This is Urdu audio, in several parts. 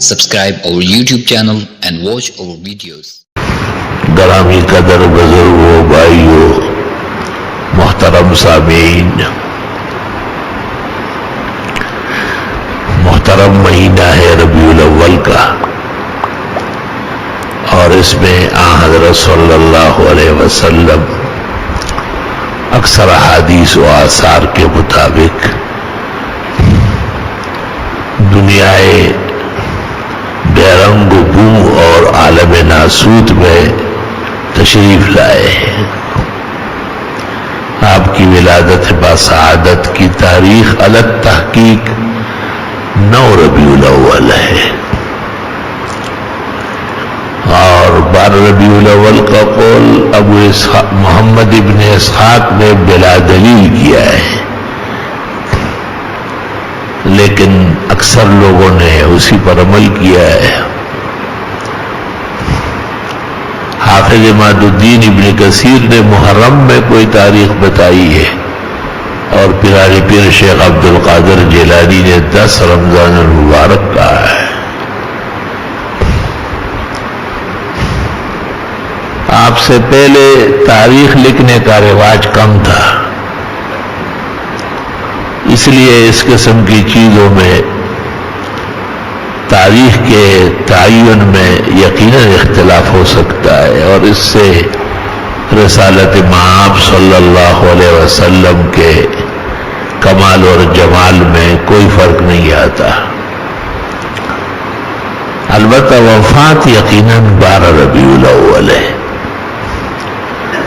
Subscribe our YouTube channel and watch our videos. گرامی قدر بزرگوں بھائیوں محترم سامعین، محترم مہینہ ہے ربیع الاول کا، اور اس میں حضرت صلی اللہ علیہ وسلم اکثر احادیث و آثار کے مطابق دنیائے بے رنگ و بو اور عالم ناسوت میں تشریف لائے ہیں۔ آپ کی ولادت باسعادت کی تاریخ الگ تحقیق 9 ربیع الاول ہے، اور 12 ربیع الاول کا قول ابو اسحاق محمد ابن اسحاق نے بلا دلیل کیا ہے، لیکن اکثر لوگوں نے اسی پر عمل کیا ہے۔ حافظ عماد الدین ابن کثیر نے محرم میں کوئی تاریخ بتائی ہے، اور پیرانی پیر شیخ عبد القادر جیلانی نے 10 رمضان المبارک کہا ہے۔ آپ سے پہلے تاریخ لکھنے کا رواج کم تھا، اس لیے اس قسم کی چیزوں میں تاریخ کے تعین میں یقیناً اختلاف ہو سکتا ہے، اور اس سے رسالت مآب صلی اللہ علیہ وسلم کے کمال اور جمال میں کوئی فرق نہیں آتا۔ البتہ وفات یقیناً 12 ربیع الاول ہے،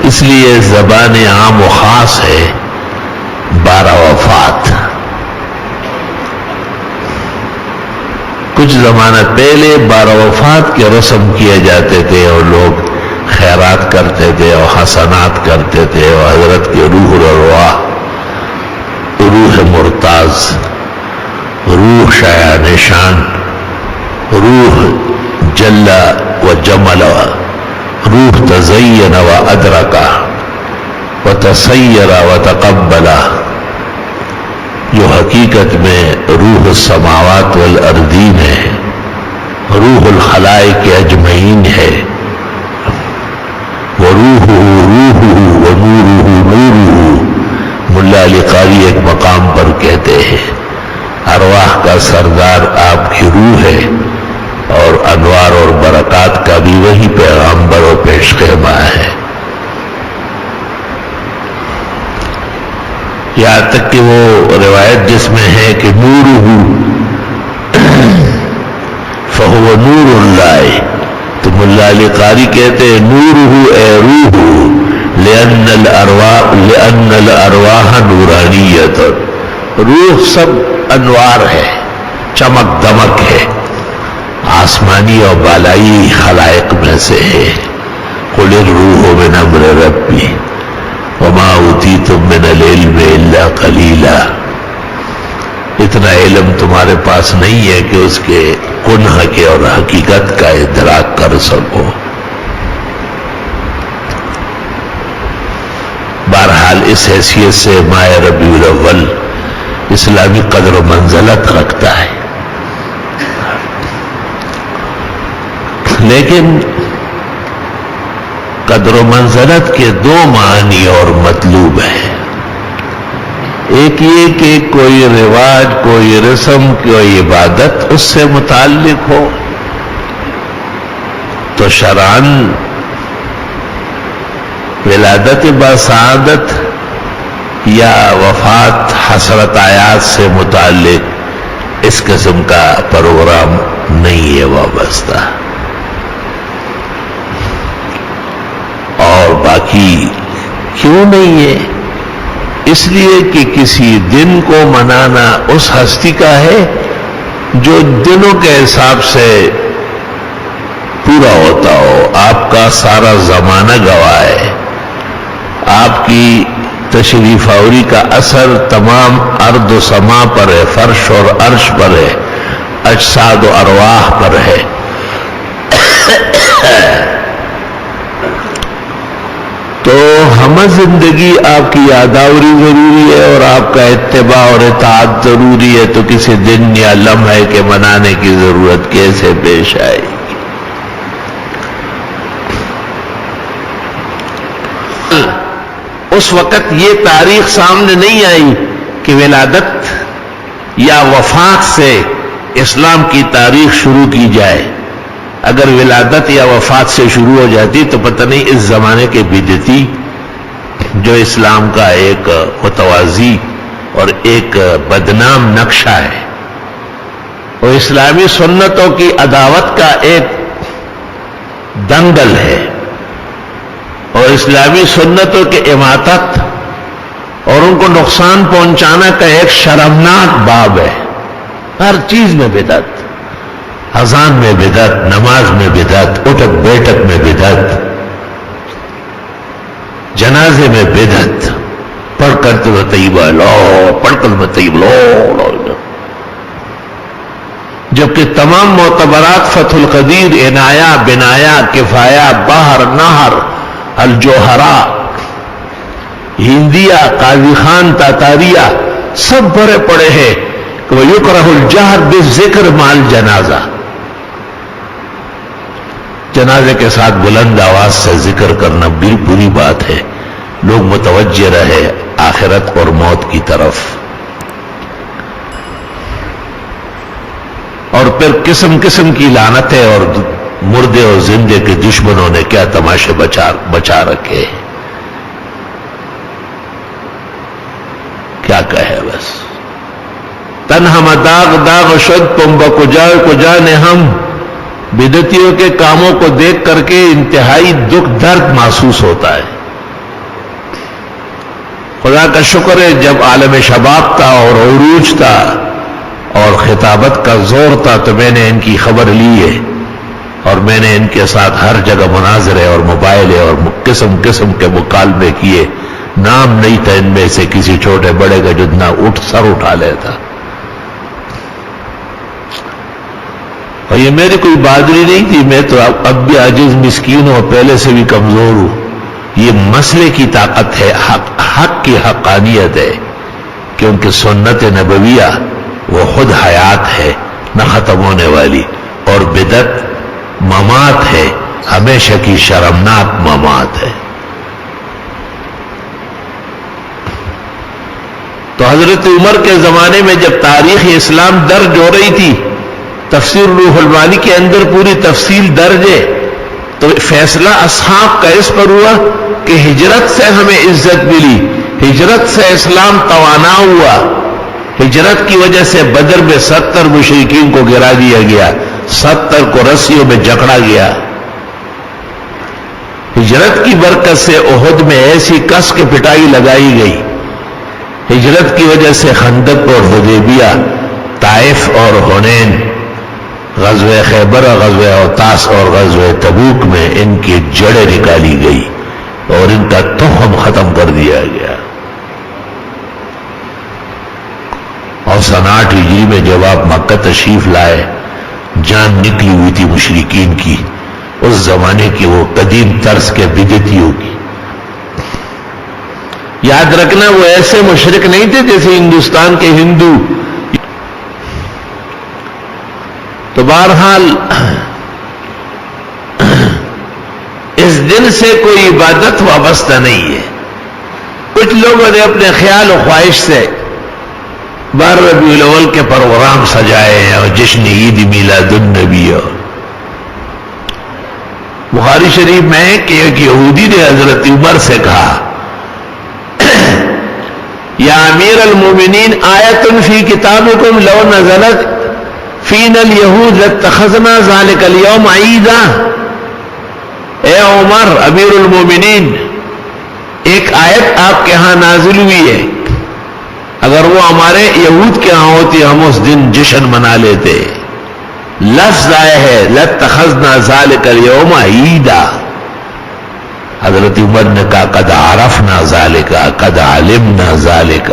اس لیے زبان عام و خاص ہے 12 وفات۔ کچھ زمانہ پہلے 12 وفات کے رسم کیے جاتے تھے، اور لوگ خیرات کرتے تھے اور حسنات کرتے تھے، اور حضرت کے روح الارواح، روح مرتاز، روح شایع نشان، روح جل و جمل، روح تزین و ادرکا و تسیر و تقبلا، جو حقیقت میں روح السماوات والارضین ہے، روح الخلائق اجمعین ہے، وروحہ روحہ ونورہ نورہ۔ ملا علی قاری ایک مقام پر کہتے ہیں ارواح کا سردار آپ کی روح ہے، اور انوار اور برکات کا بھی وہی پیغامبر و پیش خیمہ ہے۔ یہاں تک کہ وہ روایت جس میں ہے کہ نورہ فہو نور اللہ، تو ملا علی قاری کہتے ہیں نورہ اے روح، لأن الارواح نورانیت، روح سب انوار ہے، چمک دمک ہے، آسمانی اور بالائی خلائق میں سے ہے۔ قل الروح من امر ربی وما اوتیتم من العلم الا قلیلا۔ اتنا علم تمہارے پاس نہیں ہے کہ اس کے کنہ کے اور حقیقت کا ادراک کر سکو۔ بہرحال اس حیثیت سے ماہ ربیع الاول اسلامی قدر و منزلت رکھتا ہے، لیکن قدر و منزلت کے 2 معنی اور مطلوب ہیں۔ ایک یہ کہ کوئی رواج، کوئی رسم، کوئی عبادت اس سے متعلق ہو تو شرعاً ولادت باسعادت یا وفات حسرت آیات سے متعلق اس قسم کا پروگرام نہیں ہے وابستہ، اور باقی کیوں نہیں ہے؟ اس لیے کہ کسی دن کو منانا اس ہستی کا ہے جو دنوں کے حساب سے پورا ہوتا ہو۔ آپ کا سارا زمانہ گواہ ہے، آپ کی تشریف آوری کا اثر تمام ارض و سما پر ہے، فرش اور عرش پر ہے، اجساد و ارواح پر ہے۔ تو ہم زندگی آپ کی یاداوری ضروری ہے اور آپ کا اتباع اور اطاعت ضروری ہے، تو کسی دن یا لمحے کے منانے کی ضرورت کیسے پیش آئے گی؟ اس وقت یہ تاریخ سامنے نہیں آئی کہ ولادت یا وفات سے اسلام کی تاریخ شروع کی جائے. اگر ولادت یا وفات سے شروع ہو جاتی تو پتہ نہیں اس زمانے کے بدعتی جو اسلام کا ایک متوازی اور ایک بدنام نقشہ ہے، وہ اسلامی سنتوں کی عداوت کا ایک دنگل ہے اور اسلامی سنتوں کے اماطت اور ان کو نقصان پہنچانا کا ایک شرمناک باب ہے. ہر چیز میں بدعت، اذان میں بدعت، نماز میں بدعت، اٹھک بیٹھک میں بدعت، جنازے میں بدعت، پڑھ کر تو طیبہ لو، پڑھ کر طیب لو، جبکہ تمام معتبرات فتح القدیر، عنایہ، بنایا، کفایہ، بحر، نہر، الجوہرہ، ہندیہ، قاضی خان، تاتاریہ سب بھرے پڑے ہیں کہ وَيُكْرَهُ الْجَهْرُ بِالذِّكْرِ مَعَ الْجَنَازَةِ. جنازے کے ساتھ بلند آواز سے ذکر کرنا بھی بری بات ہے. لوگ متوجہ رہے آخرت اور موت کی طرف. اور پھر قسم قسم کی لعنتیں اور مردے اور زندے کے دشمنوں نے کیا تماشے بچا رکھے. کیا کہے بس. تن ہم داغ داغ شد تم کجا نے ہم. بدعتیوں کے کاموں کو دیکھ کر کے انتہائی دکھ درد محسوس ہوتا ہے. خدا کا شکر ہے جب عالم شباب تھا اور عروج تھا اور خطابت کا زور تھا تو میں نے ان کی خبر لی ہے اور میں نے ان کے ساتھ ہر جگہ مناظرے اور مباحثے اور قسم قسم کے مکالمے کیے. نام نہیں تھا ان میں سے کسی چھوٹے بڑے کا جتنا سر اٹھا لیتا. اور یہ میری کوئی بہادری نہیں تھی، میں تو اب بھی عاجز مسکین ہوں اور پہلے سے بھی کمزور ہوں. یہ مسئلے کی طاقت ہے، حق کی حقانیت ہے، کیونکہ سنت نبویہ وہ خود حیات ہے نہ ختم ہونے والی، اور بدعت ممات ہے، ہمیشہ کی شرمناک ممات ہے. تو حضرت عمر کے زمانے میں جب تاریخ اسلام درج ہو رہی تھی، تفسیر روح المعانی کے اندر پوری تفصیل درج ہے، تو فیصلہ اصحاب کا اس پر ہوا کہ ہجرت سے ہمیں عزت ملی، ہجرت سے اسلام توانا ہوا. ہجرت کی وجہ سے بدر میں 70 مشرکین کو گرا دیا گیا، 70 کو رسیوں میں جکڑا گیا. ہجرت کی برکت سے احد میں ایسی کس کے پٹائی لگائی گئی. ہجرت کی وجہ سے خندق اور حدیبیہ، طائف اور حنین، غزوہ خیبر، غزوہ اوطاس اور غزوہ تبوک میں ان کی جڑیں نکالی گئی اور ان کا تخم ختم کر دیا گیا. اور 59 ہجری میں جب آپ مکہ تشریف لائے، جان نکلی ہوئی تھی مشرکین کی، اس زمانے کی وہ قدیم طرز کے بدعتیوں کی. یاد رکھنا وہ ایسے مشرک نہیں تھے جیسے ہندوستان کے ہندو. تو بہرحال اس دن سے کوئی عبادت وابستہ نہیں ہے. کچھ لوگوں نے اپنے خیال و خواہش سے 12 ربیع الاول کے پروگرام سجائے ہیں اور جشن عید میلاد النبی. بخاری شریف میں ہے کہ ایک یہودی نے حضرت عمر سے کہا، یا امیر المومنین آیت فی کتابکم لو نزلت فینا الیہود لاتخذنا ذلک اليوم عیدا. اے عمر امیر المومنین، ایک آیت آپ کے ہاں نازل ہوئی ہے، اگر وہ ہمارے یہود کے ہاں ہوتی ہم اس دن جشن منا لیتے. لفظ آئے ہے لاتخذنا ذلک اليوم عیدا. حضرت عمر نے کہا قد عرفنا ذالک قد علمنا ذالک.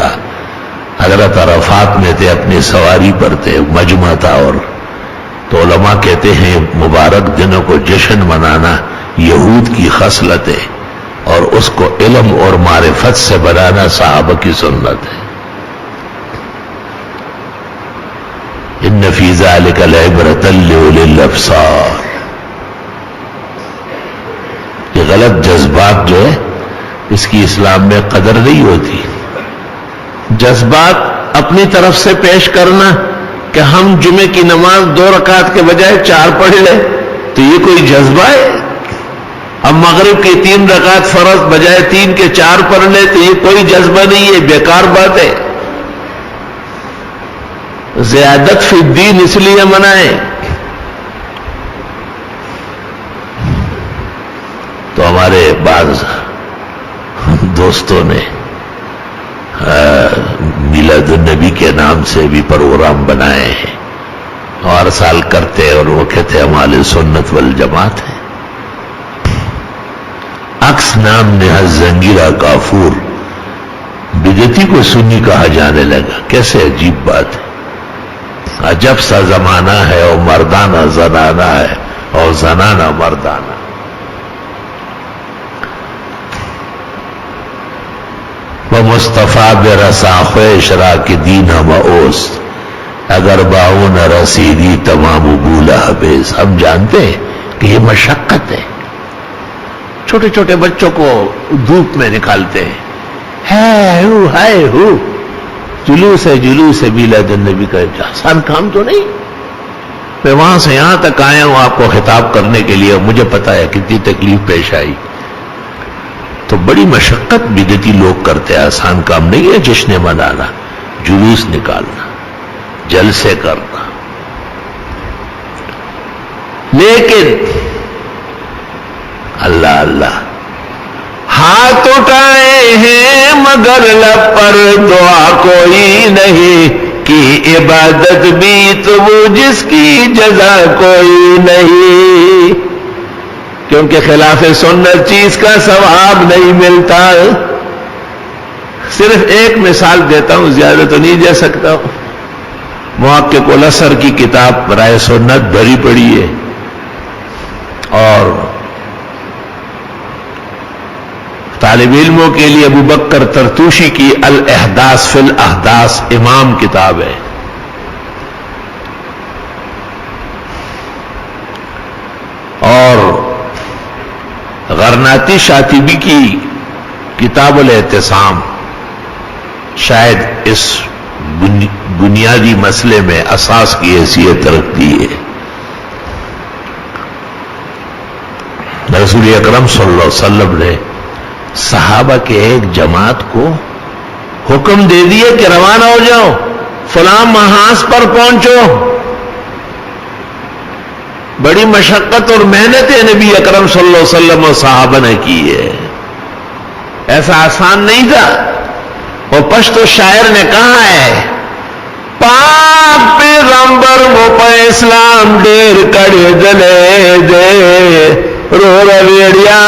حضرت عرفات میں تھے، اپنی سواری پر تھے، مجمع تھا، اور تو علماء کہتے ہیں مبارک دنوں کو جشن منانا یہود کی خصلت ہے. اور اس کو علم اور معرفت سے بنانا صحابہ کی سنت ہے. ان فی ذلک لعبرۃ لاولی الابصار. یہ غلط جذبات جو ہے اس کی اسلام میں قدر نہیں ہوتی. جذبات اپنی طرف سے پیش کرنا کہ ہم جمعے کی نماز 2 رکعت کے بجائے 4 پڑھ لیں تو یہ کوئی جذبہ ہے؟ ہم مغرب کی 3 رکعت فرض بجائے 3 کے 4 پڑھ لیں تو یہ کوئی جذبہ نہیں ہے، بیکار بات ہے. زیادت فی الدین اس لیے منع ہے. تو ہمارے بعض دوستوں نے میلاد النبی کے نام سے بھی پروگرام بنائے ہیں، ہر سال کرتے اور وہ کہتے ہیں ہمارے سنت والجماعت ہے. عکس نام نہاد زنگیرہ کافور بدعتی کو سنی کہا جانے لگا. کیسے عجیب بات ہے. عجب سا زمانہ ہے اور مردانہ زنانہ ہے اور زنانہ مردانہ. وہ مصطفیٰ برسا خویش را کی دین معوس اگر باؤں نہ رسیدی تمام بولا حبیز. ہم جانتے ہیں کہ یہ مشقت ہے. چھوٹے چھوٹے بچوں کو دھوپ میں نکالتے ہیں، ہائے ہو جلوس ہے میلاد النبی کا. آسان کام تو نہیں. میں وہاں سے یہاں تک آیا ہوں آپ کو خطاب کرنے کے لیے. مجھے پتا ہے کتنی تکلیف پیش آئی. تو بڑی مشقت بدعتی لوگ کرتے ہیں. آسان کام نہیں ہے جشن منانا، جلوس نکالنا، جلسے کرنا. لیکن اللہ اللہ ہاتھ اٹھائے ہیں مگر لب پر دعا کوئی نہیں کی عبادت بھی تو وہ جس کی جزا کوئی نہیں. کیونکہ خلاف سنت چیز کا ثواب نہیں ملتا. صرف ایک مثال دیتا ہوں، زیادہ تو نہیں دے سکتا ہوں. محقق الاسر کی کتاب رائے سنت بھری پڑی ہے اور طالب علموں کے لیے ابو بکر ترتوشی کی الاحداث فی الاحداث امام کتاب ہے. اور غرناطی شاطبی کی کتاب الاعتصام شاید اس بنیادی مسئلے میں اساس کی حیثیت رکھتی ہے. رسول اکرم صلی اللہ علیہ وسلم نے صحابہ کے ایک جماعت کو حکم دے دیا کہ روانہ ہو جاؤ، فلاں محاذ پر پہنچو. بڑی مشقت اور محنت نبی اکرم صلی اللہ علیہ وسلم اور صحابہ نے کی ہے. ایسا آسان نہیں تھا. وہ پشتو شاعر نے کہا ہے پاک پیغمبر وہ پہ اسلام ڈیر کڑے دلے دے رو رویڑیا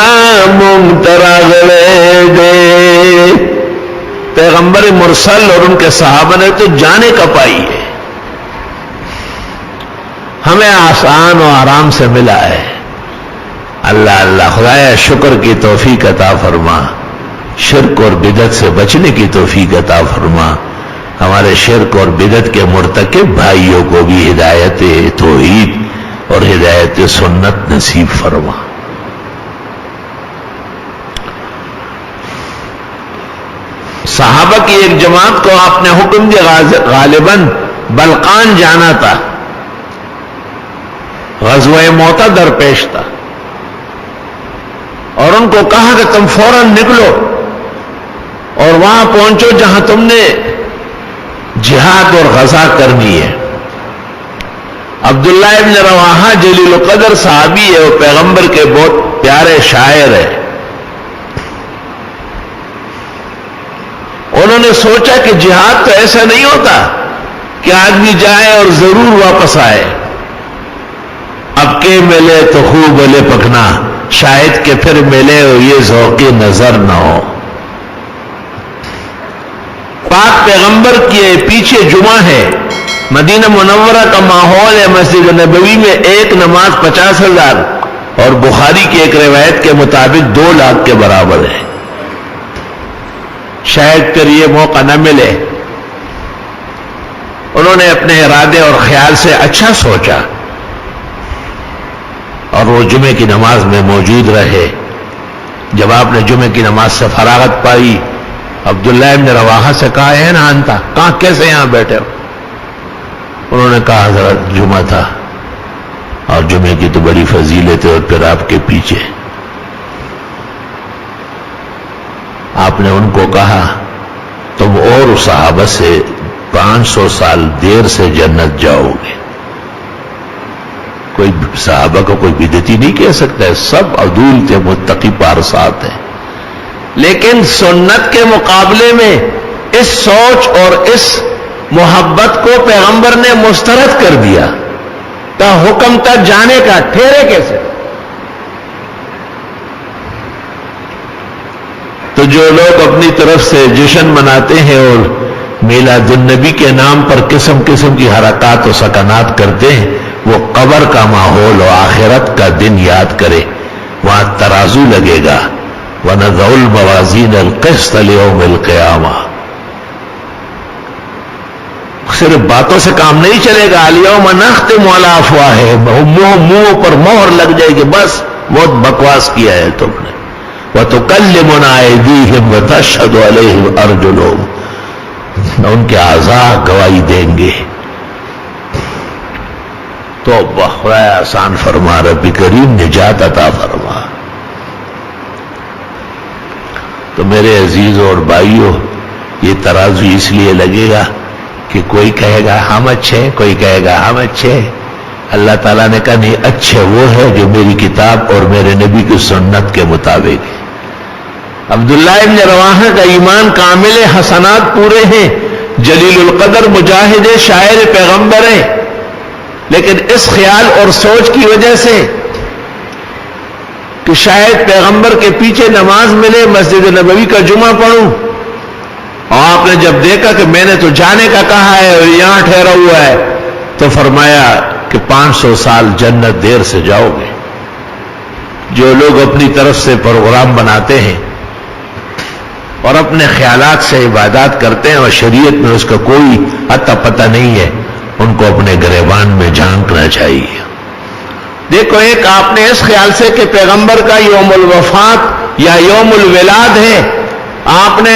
ممترا گلے دے. پیغمبر مرسل اور ان کے صحابہ نے تو جانے کپائی ہے. ہمیں آسان و آرام سے ملا ہے. اللہ اللہ خدایا شکر کی توفیق عطا فرما. شرک اور بدعت سے بچنے کی توفیق عطا فرما. ہمارے شرک اور بدعت کے مرتکب بھائیوں کو بھی ہدایت توحید اور ہدایت سنت نصیب فرما. صحابہ کی ایک جماعت کو آپ نے حکم دیا، غالباً بلقان جانا تھا، غزوہ موتا درپیش تھا، اور ان کو کہا کہ تم فوراً نکلو اور وہاں پہنچو جہاں تم نے جہاد اور غزا کرنی ہے. عبداللہ ابن رواحہ جلیل القدر صحابی ہے، وہ پیغمبر کے بہت پیارے شاعر ہے. انہوں نے سوچا کہ جہاد تو ایسا نہیں ہوتا کہ آدمی جائے اور ضرور واپس آئے. اب کے ملے تو خوب بلے پکنا، شاید کہ پھر ملے اور یہ ذوق نظر نہ ہو. پاک پیغمبر کے پیچھے جمعہ ہے، مدینہ منورہ کا ماحول ہے، مسجد نبوی میں ایک نماز 50,000 اور بخاری کی ایک روایت کے مطابق 2 لاکھ کے برابر ہے. شاید پھر یہ موقع نہ ملے. انہوں نے اپنے ارادے اور خیال سے اچھا سوچا اور وہ جمعے کی نماز میں موجود رہے. جب آپ نے جمعے کی نماز سے فراغت پائی، عبداللہ ابن رواحہ سے کہا، ہے نا انتا، کہاں کیسے یہاں بیٹھے ہو؟ انہوں نے کہا حضرت جمعہ تھا اور جمعے کی تو بڑی فضیلت ہے، اور پھر آپ کے پیچھے. آپ نے ان کو کہا تم اور صحابہ سے 500 سال دیر سے جنت جاؤ گے. کوئی صحابہ کو کوئی بدعتی نہیں کہہ سکتا ہے، سب عدول تھے، متقی پارسات ہیں. لیکن سنت کے مقابلے میں اس سوچ اور اس محبت کو پیغمبر نے مسترد کر دیا. تا حکم تک جانے کا ٹھہرے کیسے؟ تو جو لوگ اپنی طرف سے جشن مناتے ہیں اور میلاد النبی کے نام پر قسم قسم کی حرکات و سکنات کرتے ہیں، وہ قبر کا ماحول و آخرت کا دن یاد کرے. وہاں ترازو لگے گا. وَنَضَعُ الْمَوَازِينَ الْقِسْطَ لِيَوْمِ الْقِيَامَةِ. صرف باتوں سے کام نہیں چلے گا. الْيَوْمَ نَخْتِمُ عَلَىٰ أَفْوَاهِهِمْ، منہ پر مہر لگ جائے گی، بس بہت بکواس کیا ہے تم نے. وَتُكَلِّمُنَا أَيْدِيهِمْ وَتَشْهَدُ عَلَيْهِمْ أَرْجُلُهُمْ. ان کے اعضاء گواہی دیں گے. تو خدا آسان فرما، رب کریم نجات عطا فرما. تو میرے عزیزوں اور بھائیوں، یہ ترازو اس لیے لگے گا کہ کوئی کہے گا ہم اچھے، کوئی کہے گا ہم اچھے. اللہ تعالیٰ نے کہا نہیں، اچھے وہ ہے جو میری کتاب اور میرے نبی کی سنت کے مطابق ہے. عبداللہ ابن رواحہ کا ایمان کامل، حسنات پورے ہیں، جلیل القدر مجاہد، شاعر پیغمبر ہے. لیکن اس خیال اور سوچ کی وجہ سے کہ شاید پیغمبر کے پیچھے نماز ملے، مسجد نبوی کا جمعہ پڑھوں، اور آپ نے جب دیکھا کہ میں نے تو جانے کا کہا ہے اور یہاں ٹھہرا ہوا ہے، تو فرمایا کہ 500 سال جنت دیر سے جاؤ گے. جو لوگ اپنی طرف سے پروگرام بناتے ہیں اور اپنے خیالات سے عبادات کرتے ہیں اور شریعت میں اس کا کوئی اتا پتہ نہیں ہے، ان کو اپنے گریبان میں جھانکنا چاہیے. دیکھو، ایک آپ نے اس خیال سے کہ پیغمبر کا یوم الوفات یا یوم الولاد ہے، آپ نے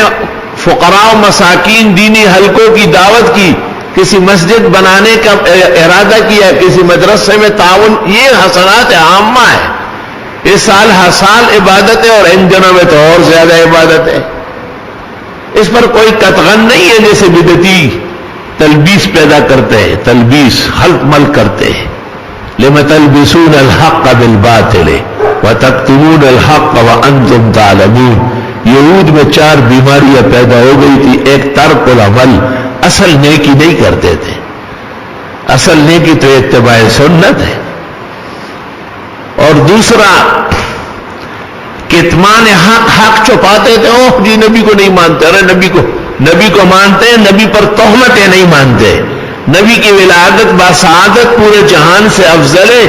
فقراء و مساکین دینی حلقوں کی دعوت کی، کسی مسجد بنانے کا ارادہ کیا، کسی مدرسے میں تعاون، یہ حسنات عامہ ہے. اس سال ہر سال عبادت ہے اور ان دنوں میں تو اور زیادہ عبادت ہے. اس پر کوئی قطغن نہیں ہے جیسے بدعتی تلبیس پیدا کرتے ہیں، تلبیس خلط مل کرتے ہیں. لِمَ تَلْبِسُونَ الْحَقَّ بِالْبَاطِلِ وَتَكْتُمُونَ الْحَقَّ وَأَنْتُمْ تَعْلَمُونَ. یہود میں 4 بیماریاں پیدا ہو گئی تھی. ایک ترک العمل، اصل نیکی نہیں کرتے تھے. اصل نیکی تو اتباع سنت ہے. اور دوسرا کتمان حق چھپاتے تھے. اوہ جی نبی کو نہیں مانتے. ارے نبی کو مانتے ہیں، نبی پر تہمتیں نہیں مانتے. نبی کی ولادت باسعادت پورے جہان سے افضل ہے.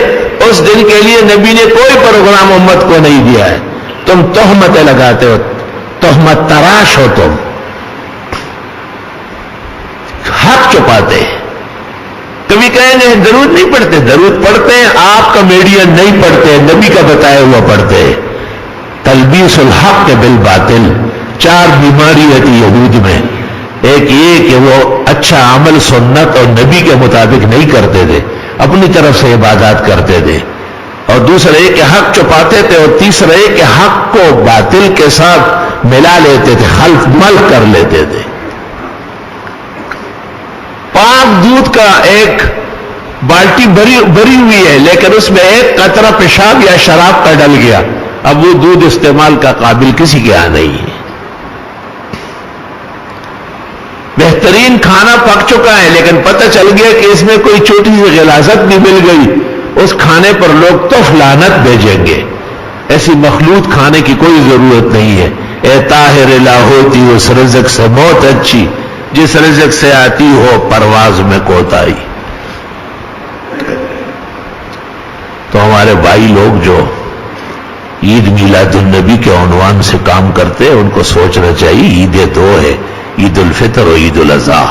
اس دن کے لیے نبی نے کوئی پروگرام امت کو نہیں دیا ہے. تم تہمتیں لگاتے ہو، تہمت تراش ہو. تم حق چھپاتے. کبھی کہیں گے درود نہیں پڑھتے. درود پڑھتے ہیں، آپ کا میڈین نہیں پڑھتے، نبی کا بتایا ہوا پڑھتے. تلبیس الحق بالباطل. 4 بیماری ہوتی یہود میں. ایک یہ کہ وہ اچھا عمل سنت اور نبی کے مطابق نہیں کرتے تھے، اپنی طرف سے عبادات کرتے تھے. اور دوسرا یہ کہ حق چھپاتے تھے. اور تیسرا یہ کہ حق کو باطل کے ساتھ ملا لیتے تھے، خلط مل کر لیتے تھے. پاک دودھ کا ایک بالٹی بھری ہوئی ہے، لیکن اس میں ایک قطرہ پیشاب یا شراب کا ڈل گیا، اب وہ دودھ استعمال کا قابل کسی کے یہاں نہیں ہے. بہترین کھانا پک چکا ہے، لیکن پتہ چل گیا کہ اس میں کوئی چھوٹی سی غلاظت بھی مل گئی، اس کھانے پر لوگ تو لعنت بھیجیں گے. ایسی مخلوط کھانے کی کوئی ضرورت نہیں ہے. اے طاہر لاہوتی، اس رزق سے موت اچھی جس رزق سے آتی ہو پرواز میں کوتاہی. تو ہمارے بھائی لوگ جو عید میلاد النبی کے عنوان سے کام کرتے ہیں، ان کو سوچنا چاہیے عیدیں دو ہے، عید الفطر اور عید الاضحیٰ.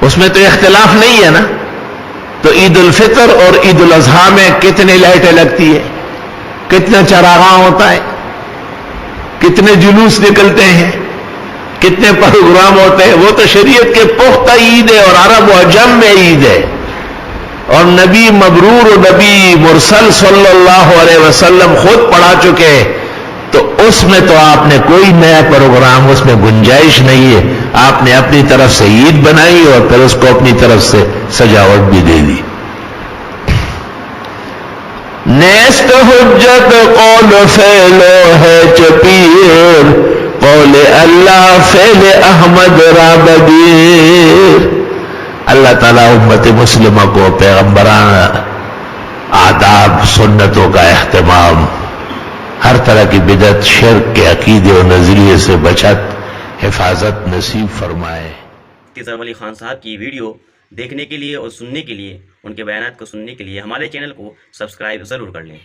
اس میں تو اختلاف نہیں ہے نا. تو عید الفطر اور عید الاضحیٰ میں کتنی لائٹیں لگتی ہے، کتنا چراغاں ہوتا ہے، کتنے جلوس نکلتے ہیں، کتنے پروگرام ہوتے ہیں. وہ تو شریعت کے پختہ عید ہے اور عرب و عجم میں عید ہے. اور نبی مبرور و نبی مرسل صلی اللہ علیہ وسلم خود پڑھا چکے، تو اس میں تو آپ نے کوئی نیا پروگرام، اس میں گنجائش نہیں ہے. آپ نے اپنی طرف سے عید بنائی اور پھر اس کو اپنی طرف سے سجاوٹ بھی دے دی. نیست حجت قول فعلو ہے چپیر، قول اللہ فعل احمد را بدیر. اللہ تعالیٰ امت مسلمہ کو پیغمبران آداب سنتوں کا اہتمام، ہر طرح کی بدعت شرک کے عقیدے و نظریے سے بچت حفاظت نصیب فرمائے. اظہار علی خان صاحب کی ویڈیو دیکھنے کے لیے اور سننے کے لیے، ان کے بیانات کو سننے کے لیے ہمارے چینل کو سبسکرائب ضرور کر لیں.